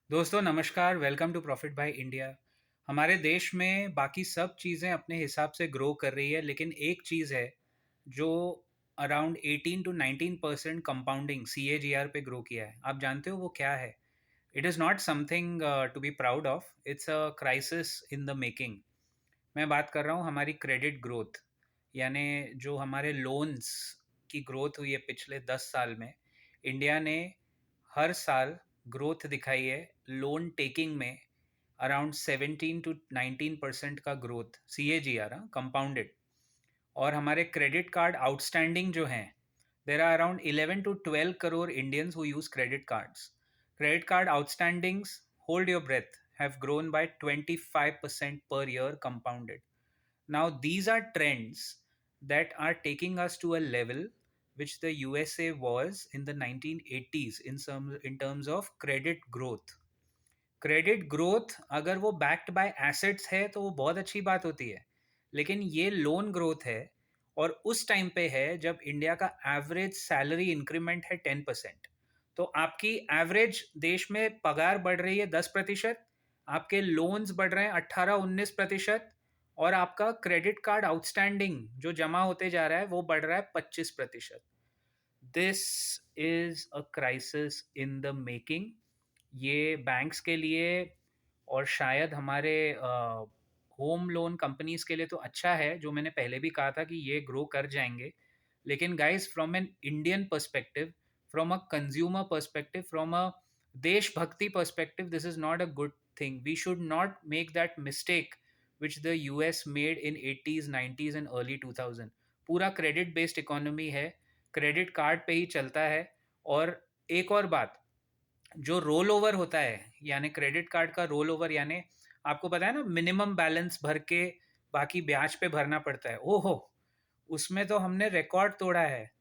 दोस्तों नमस्कार, welcome to profit by India. हमारे देश में बाकी सब चीज़ें अपने हिसाब से ग्रो कर रही है, लेकिन एक चीज़ है जो अराउंड 18 टू 19% कंपाउंडिंग CAGR पे ग्रो किया है। आप जानते हो वो क्या है? It is not something to be proud of, it's a crisis in the making. मैं बात कर रहा हूँ हमारी क्रेडिट ग्रोथ, यानी जो हमारे लोन्स की ग्रोथ हुई है पिछले 10 साल में। इंडिया ने हर साल ग्रोथ दिखाई है लोन टेकिंग में, अराउंड 17 to 19% का ग्रोथ CAGR कंपाउंडेड। और हमारे क्रेडिट कार्ड आउटस्टैंडिंग जो हैं, there are around 11 to 12 crore Indians who use credit cards. Credit card outstandings, hold your breath, have grown by 25% per year compounded. Now, these are trends that are taking us to a level which the USA was in the 1980s in terms of credit growth. Credit growth अगर वो backed by assets है तो वो बहुत अच्छी बात होती है, लेकिन ये लोन ग्रोथ है। और उस टाइम पे है जब इंडिया का एवरेज सैलरी इंक्रीमेंट है 10%। तो आपकी एवरेज देश में पगार बढ़ रही है 10%, आपके लोन्स बढ़ रहे हैं 18-19%, और आपका क्रेडिट कार्ड आउटस्टैंडिंग जो जमा होते जा रहा है वो बढ़ रहा है 25%। This is a crisis in the making. ये बैंक्स के लिए और शायद हमारे होम लोन कंपनीज के लिए तो अच्छा है, जो मैंने पहले भी कहा था कि ये ग्रो कर जाएंगे। लेकिन guys, from an Indian perspective, from a consumer perspective, from a देशभक्ति perspective, this is not a good thing. We should not make that mistake which the US made in 80s 90s and early 2000। पूरा credit based economy है, credit card पे ही चलता है। और एक और बात, जो रोल ओवर होता है, यानी क्रेडिट कार्ड का रोल ओवर, यानी आपको पता है ना, मिनिमम बैलेंस भर के बाकी ब्याज पे भरना पड़ता है। ओहो, उसमें तो हमने रिकॉर्ड तोड़ा है।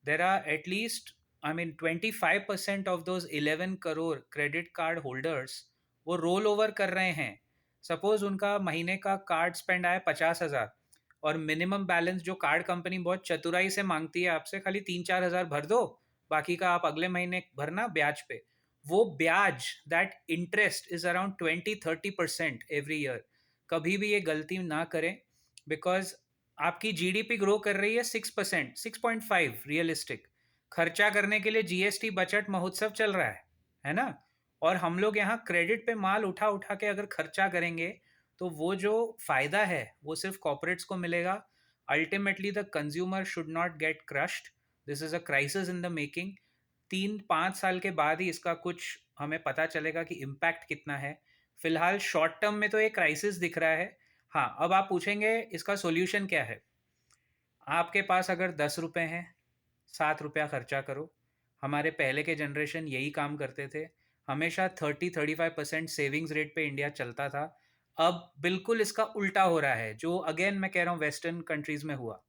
There are at least, I mean 25% of those 11 crore credit card holders वो रोल ओवर कर रहे हैं। सपोज उनका महीने का कार्ड स्पेंड आया 50,000, और मिनिमम बैलेंस जो कार्ड कंपनी बहुत चतुराई से मांगती है आपसे, खाली 3-4 हज़ार भर दो, बाकी का आप अगले महीने भरना ब्याज पे। वो ब्याज, that interest is around 20-30% every year. कभी भी ये गलती ना करें, बिकॉज आपकी जीडीपी ग्रो कर रही है 6%, 6.5 रियलिस्टिक। खर्चा करने के लिए जीएसटी बजट महोत्सव चल रहा है ना? और हम लोग यहाँ क्रेडिट पे माल उठा उठा के अगर खर्चा करेंगे, तो वो जो फायदा है वो सिर्फ कॉर्पोरेट्स को मिलेगा। Ultimately the consumer should not gate crushed. This is a crisis in the making. 3-5 साल के बाद ही इसका कुछ हमें पता चलेगा कि इम्पैक्ट कितना है। फिलहाल शॉर्ट टर्म में तो एक क्राइसिस दिख रहा है। हाँ, अब आप पूछेंगे इसका सॉल्यूशन क्या है। आपके पास अगर 10 रुपए हैं, 7 रुपया खर्चा करो। हमारे पहले के जनरेशन यही काम करते थे। हमेशा 30-35% सेविंग्स रेट पे इंडिया चलता था। अब बिल्कुल इसका उल्टा हो रहा है, जो अगेन मैं कह रहा हूँ वेस्टर्न कंट्रीज में हुआ।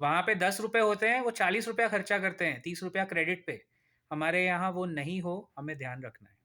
वहाँ पे 10 रुपए होते हैं, वो 40 रुपया खर्चा करते हैं, 30 रुपया क्रेडिट पे। हमारे यहाँ वो नहीं हो, हमें ध्यान रखना है।